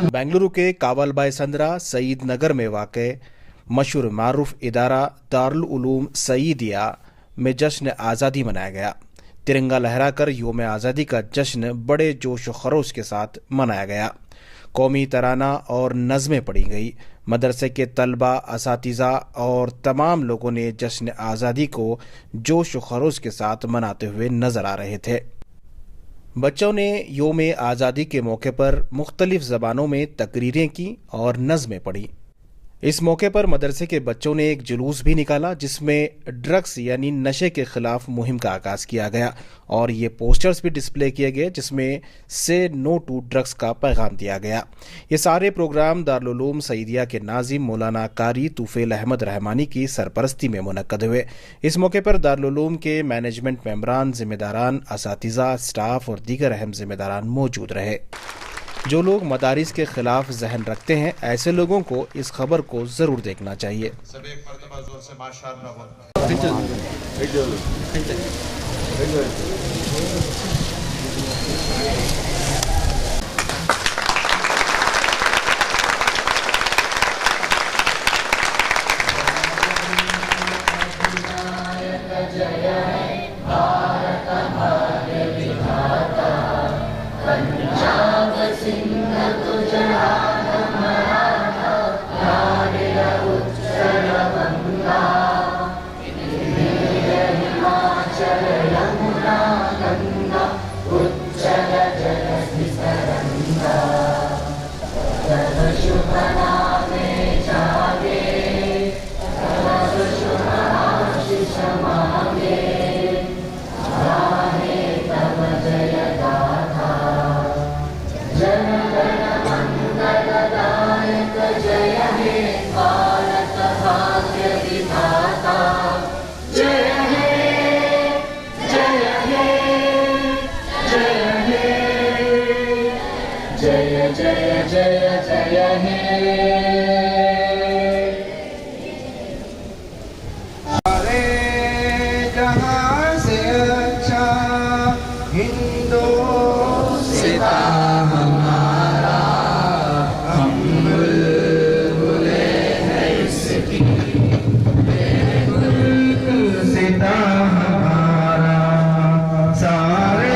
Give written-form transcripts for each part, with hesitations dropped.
बेंगलुरु के कावलबाई संद्रा सईद नगर में वाक़ मशहूर मारूफ इदारा दारुल उलूम सईदिया में जश्न आज़ादी मनाया गया। तिरंगा लहराकर यौम आज़ादी का जश्न बड़े जोश व खरोश के साथ मनाया गया। कौमी तराना और नज़में पढ़ी गई। मदरसे के तलबा, असातिज़ा और तमाम लोगों ने जश्न आज़ादी को जोश व खरोश के साथ मनाते हुए नजर आ रहे थे। बच्चों ने यौम आज़ादी के मौके पर मुख्तलिफ ज़बानों में तकरीरें की और नज़में पढ़ी। इस मौके पर मदरसे के बच्चों ने एक जुलूस भी निकाला जिसमें ड्रग्स यानी नशे के खिलाफ मुहिम का आगाज किया गया और ये पोस्टर्स भी डिस्प्ले किए गए जिसमें से नो टू ड्रग्स का पैगाम दिया गया। ये सारे प्रोग्राम दारुल उलूम सईदिया के नाजिम मौलाना कारी तूफैल अहमद रहमानी की सरपरस्ती में मुनक्कद हुए। इस मौके पर दारुल उलूम के मैनेजमेंट मेंबरान, जिम्मेदारान, असातिज़ा, स्टाफ और दीगर अहम जिम्मेदारान मौजूद रहे। जो लोग मदारिस के खिलाफ जहन रखते हैं ऐसे लोगों को इस खबर को जरूर देखना चाहिए। जय जय जय जय हे सारे जहां से अच्छा हिंदुस्तान हमारा, हम बुलबुले हैं इसकी, हिंदुस्तान हमारा सारे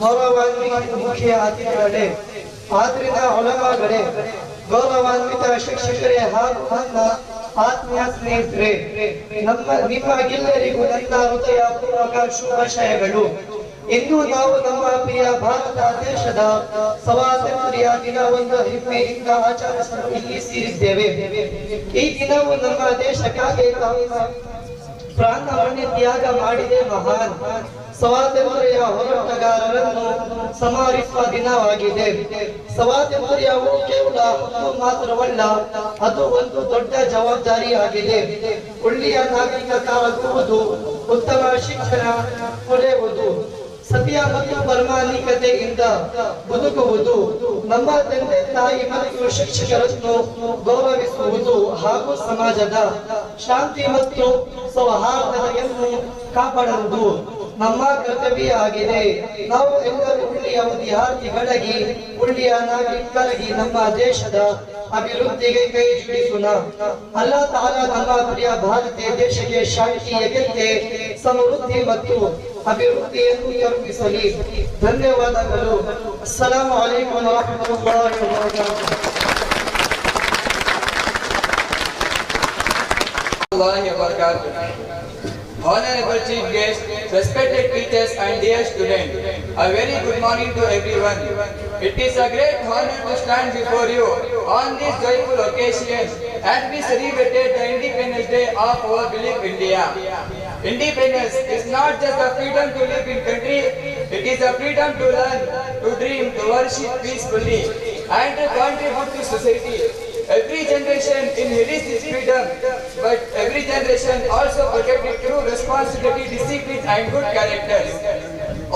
ಗೌರವಾನ್ವಿತ ಮುಖ್ಯ ಅತಿಥಿಗಳೇ, ಆದ್ರಿಂದ ಒಳಗಾಗಡೆ ಗೌರವಾನ್ವಿತ ಶಿಕ್ಷಕರೇ ಹಾಗೂ ನನ್ನ ಆತ್ಮೀಯ ಸ್ನೇಹಿತರೆ, ನಿಮಗೆಲ್ಲರಿಗೂ ನನ್ನ ಹೃದಯಪೂರ್ವಕ ಶುಭಾಶಯಗಳು. ಇಂದು ನಾವು ನಮ್ಮ ಪ್ರಿಯ ಭಾರತ ದೇಶದ ಸ್ವಾತಂತ್ರ್ಯ ದಿನವನ್ನು ಹೆಮ್ಮೆಯಿಂದ ಆಚರಿಸಲು ಇಲ್ಲಿ ಸೇರಿದ್ದೇವೆ. ಈ ದಿನವು ನಮ್ಮ ದೇಶಕ್ಕಾಗಿ ಪ್ರಾಣವನ್ನೇ ತ್ಯಾಗ ಮಾಡಿದ ಮಹಾನ್ ಸ್ವಾತಂತ್ರ್ಯ ಹೋರಾಟಗಾರರನ್ನು ಸ್ಮರಿಸುವ ದಿನವಾಗಿದೆ. ಸ್ವಾತಂತ್ರ್ಯವು ಕೇವಲ ಹಕ್ಕು ಮಾತ್ರವಲ್ಲ, ಅದು ಒಂದು ದೊಡ್ಡ ಜವಾಬ್ದಾರಿಯಾಗಿದೆ. ಒಳ್ಳೆಯ ನಾಗರಿಕರಾಗುವುದು, ಉತ್ತಮ ಶಿಕ್ಷಣ ಪಡೆಯುವುದು, ಸತ್ಯ ಮತ್ತು ಪ್ರಾಮಾಣಿಕತೆಯಿಂದ ಬದುಕುವುದು, ನಮ್ಮ ತಂದೆ ತಾಯಿ ಮತ್ತು ಶಿಕ್ಷಕರನ್ನು ಗೌರವಿಸುವುದು ಹಾಗೂ ಸಮಾಜದ ಶಾಂತಿ ಮತ್ತು ಸೌಹಾರ್ದತೆಯನ್ನು ಕಾಪಾಡುವುದು ನಮ್ಮ ಕರ್ತವ್ಯ ಆಗಿದೆ. ನಾವು ಎಲ್ಲರೂ ಒಳ್ಳೆಯ ವಿದ್ಯಾರ್ಥಿಗಳಾಗಿ, ಒಳ್ಳೆಯ ನಾಗರಿಕರಾಗಿ ನಮ್ಮ ದೇಶದ ಅಭಿವೃದ್ಧಿಗೆ ಕೈ ಜೋಡಿಸೋಣ. ಅಲ್ಲಾಹ್ ತಾಲಾ ನಮ್ಮ ಪ್ರಿಯ ಭಾರತ ದೇಶಕ್ಕೆ ಶಾಂತಿ, ಏಕತೆ, ಸಮೃದ್ಧಿ ಮತ್ತು ಅಭಿವೃದ್ಧಿಯನ್ನು ಕರುಣಿಸಲಿ. ಧನ್ಯವಾದಗಳು. ಅಸ್ಸಲಾಮು ಅಲೈಕುಂ ವರಹಮತುಲ್ಲಾಹಿ ವಬರಕಾತುಹು. Honorable Chief Guest, respected teachers and dear students, a very good morning to everyone. It is a great honor to stand before you on this joyful occasion as we celebrated the Independence Day of our beloved India. Independence is not just the freedom to live in country, it is the freedom to learn, to dream, to worship peacefully and to contribute to society. Every generation inherits this freedom, but every generation also protects it through responsibility, discipline and good characters.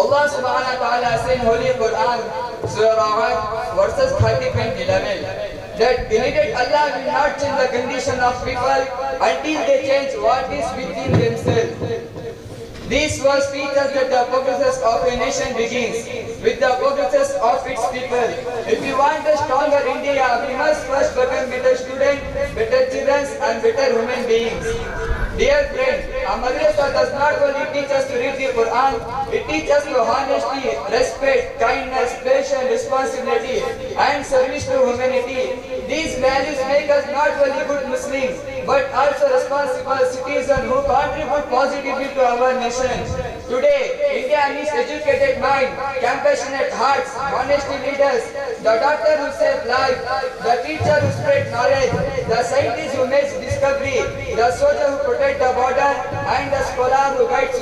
Allah subhanahu wa ta'ala says in Holy Quran, Surah Ra'd, verses 30 and 11, that indeed Allah will not change the condition of people until they change what is within themselves. These verse teach us that the progress of a nation begins with the progress of its people. If we want a stronger India, we must first become better students, better children and better human beings. Dear friends, a madrasa does not only teach us to read the Quran, it teaches us to honesty, respect, kindness, patience, responsibility and service to humanity. These values make us not only good Muslims, but also responsible citizens who contribute positively to our nation. Today, India needs educated mind, compassionate hearts, honesty leaders, the doctor who saves life, the teacher who spreads knowledge, the scientist who makes discovery, the soldier who protects the border, and the scholar who guides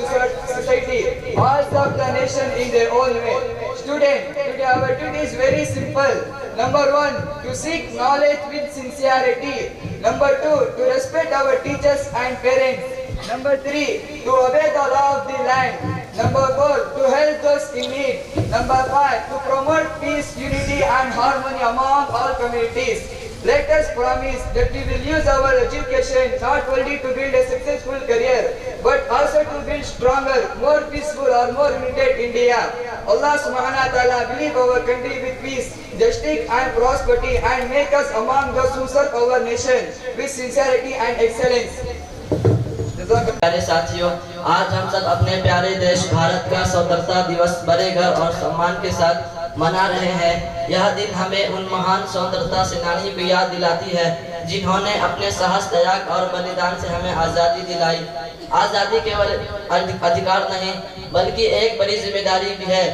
society, all serve the nation in their own way. Students, today our duty is very simple. Number 1, to seek knowledge with sincerity. Number 2, to respect our teachers and parents. Number 3, to obey the law of the land. Number 4, to help those in need. Number 5, to promote peace, unity and harmony among all communities. Let us promise that we will use our education not only to build a successful career, but also to build stronger, more peaceful or more united India. Allah subhanahu wa ta'ala leave our country with peace, justice and prosperity and make us among those who serve our nation with sincerity and excellence. प्यारे साथियों, आज हम सब अपने प्यारे देश भारत का स्वतंत्रता दिवस बड़े गर्व और सम्मान के साथ मना रहे हैं। यह दिन हमें उन महान स्वतंत्रता सेनानियों को याद दिलाती है जिन्होंने अपने साहस, त्याग और बलिदान से हमें आज़ादी दिलाई। आज़ादी केवल अधिकार नहीं बल्कि एक बड़ी जिम्मेदारी भी है।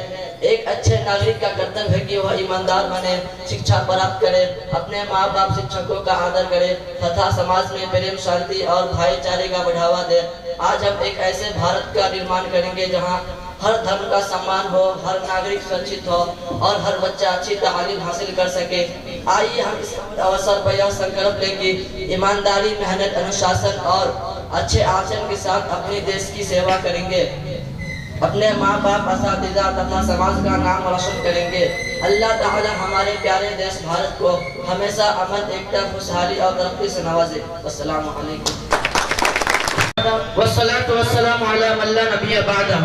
एक अच्छे नागरिक का कर्तव्य है कि वह ईमानदार बने, शिक्षा प्राप्त करे, अपने माँ बाप शिक्षकों का आदर करे तथा समाज में प्रेम, शांति और भाईचारे का बढ़ावा दे। आज हम एक ऐसे भारत का निर्माण करेंगे जहाँ हर धर्म का सम्मान हो, हर नागरिक सुरक्षित हो और हर बच्चा अच्छी तालीम हासिल कर सके। आइए हम इस अवसर पर यह संकल्प लें कि ईमानदारी, मेहनत, अनुशासन और अच्छे आचरण के साथ अपने देश की सेवा करेंगे, अपने माँ बाप, असातिज़ा तथा समाज का नाम रोशन करेंगे। अल्लाह ताला हमारे प्यारे देश भारत को हमेशा अमन, एकता, खुशहाली और तरक्की से नवाजे। अस्सलामु अलैकुम। वस्सलातु वस्सलामु अला मन ला नबिय्य बअदा।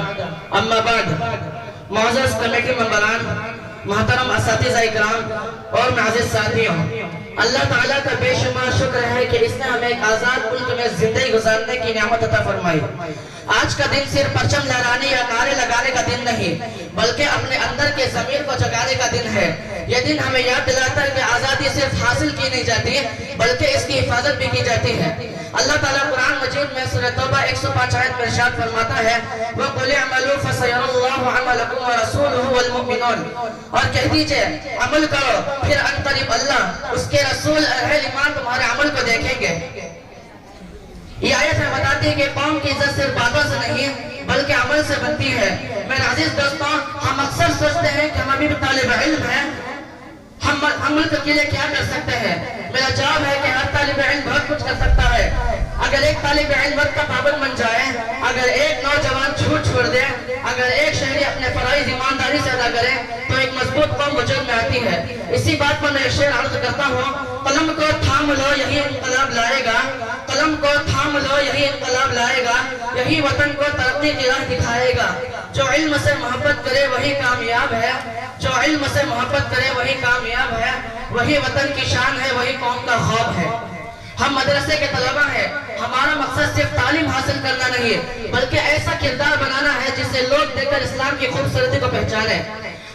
अम्मा बाद, मुअज़्ज़ज़ कमेटी मेंबरान, मोहतरम असातिज़ा इकराम और मुअज़्ज़ज़ साथियों, अल्लाह ताला का बेशुमार शुक्र है कि इसने हमें एक आज़ाद मुल्क में जिंदगी गुजारने की नेमत अता फरमाई। आज का दिन सिर्फ परचम लहराने या नारे लगाने का दिन नहीं बल्कि अपने अंदर के ज़मीर को जगाने का दिन है। यह दिन हमें याद दिलाता है कि आज़ादी सिर्फ हासिल की नहीं जाती बल्कि इसकी हिफाजत भी की जाती है। अल्लाह ताला कुरान मजीद में सूरह तौबा 105 आयत में इरशाद फरमाता है, वक़ुल अमलू फसयरल्लाहु अमलकुम व रसूलुहु वल मुमिनून, और कह दीजिए अमल करो फिर अनकरीब अल्लाह, उसके रसूल अहले ईमान तुम्हारे अमल को देखेंगे। ये आयत हमें बताती है कि कौम की इज्जत सिर्फ बातों से नहीं बल्कि अमल से बनती है। मेरे अजीज दोस्तों, हम अक्सर सोचते हैं कि हम अभी भी तालिब इल्म हैं, हम मुल्क के लिए क्या कर सकते हैं। मेरा जवाब है कि हर तालिब इल्म बहुत कुछ कर सकता है। अगर एक तालिब इल्म वक्त का पाबंद बन जाए, अगर एक नौजवान झूठ छोड़ दे, अगर एक शहरी अपने फराइज ईमानदारी से अदा करे तो एक मजबूत कौम वजूद में आती है। इसी बात पर मैं एक शेर अर्ज करता हूँ, कलम को थाम लो यही इनकलाब लाएगा, कलम को थाम लो यही इनकलाब लाएगा, यही वतन को तरक्की की राह दिखाएगा। जो इल्म से मोहब्बत करे वही कामयाब है, जो इल्म से मोहब्बत करे वही कामयाब है, वही वतन की शान है, वही कौम का ख्वाब है। हम मदरसे के तलबा हैं, हमारा मकसद सिर्फ तालीम हासिल करना नहीं है बल्कि ऐसा किरदार बनाना है जिससे लोग देखकर इस्लाम की खूबसूरती को पहचाने।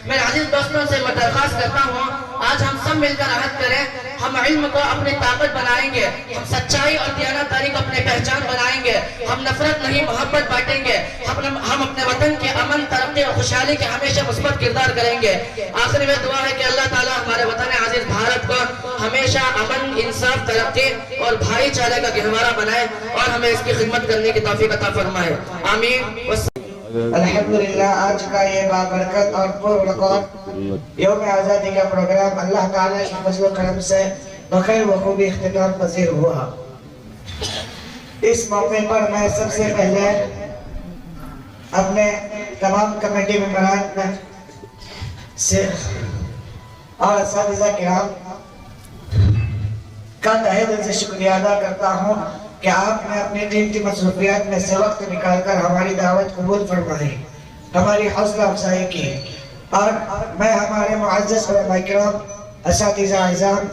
मेरे अजीज दोस्तों से मैं दरख्वास्त करता हूँ, आज हम सब मिलकर अहद करें, हम इल्म को अपनी ताकत बनाएंगे, हम सच्चाई और दियानतदारी को अपनी पहचान बनाएंगे, हम नफरत नहीं मोहब्बत बांटेंगे, हम अपने वतन के अमन, तरक्की और खुशहाली के हमेशा मुस्बत किरदार करेंगे। आखिर में दुआ है कि अल्लाह ताला हमारे वतन अजीज भारत को हमेशा अमन, इंसाफ, तरक्की और भाईचारे का गहवारा बनाए और हमें इसकी खिदमत करने की तौफीक अता फरमाए। आमीन। अल्हम्दुलिल्लाह, आज का ये बाबरकत और पुरबरकत यौम आज़ादी का प्रोग्राम अल्लाह ताला के फज़ल व करम से बखैर व खूबी इख्तिताम पज़ीर हुआ। इस मौके पर मैं सबसे पहले अपने तमाम कमेटी मेंबरान से और असातिज़ा किराम का तहे दिल से शुक्रिया अदा करता हूँ कि आपने अपनी कीमती मसरूफियात में से वक्त निकालकर हमारी दावत कबूल फरमाई, हमारी हौसला अफजाई की। और मैं हमारे मुअज़्ज़ज़ उलमा किराम, असातिज़ा इज़ाम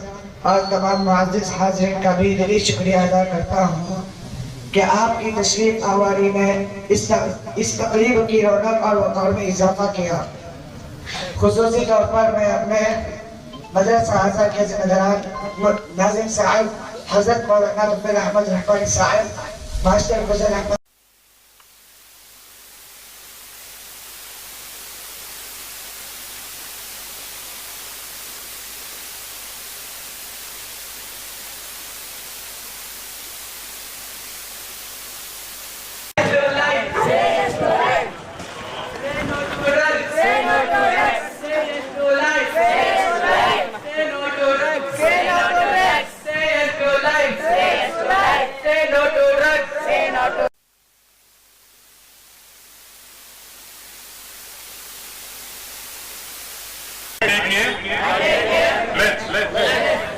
और तमाम मुअज़्ज़ज़ हाज़िरीन का भी दिली शुक्रिया अदा करता हूँ कि आपकी तशरीफ आवारी ने इस तकरीब की रौनक और वक़ार में इजाफा किया। खुसूसी तौर पर मैं अपने मदरसा हाज़ा के ज़िम्मेदार नाज़िम साहब हज़रत मौलाना रब्बिल Ahmad Rahmani sahab, master Fazal Ahmad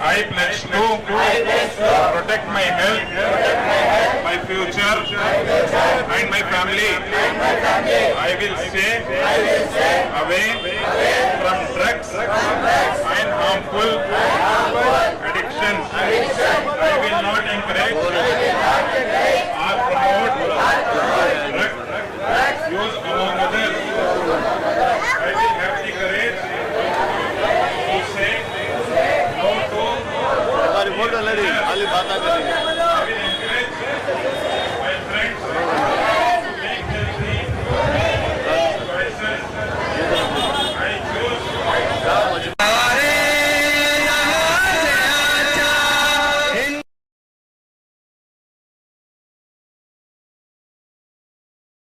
I pledge to protect my health, my future, and my family. I will stay away from drugs and harmful addictions. I will not encourage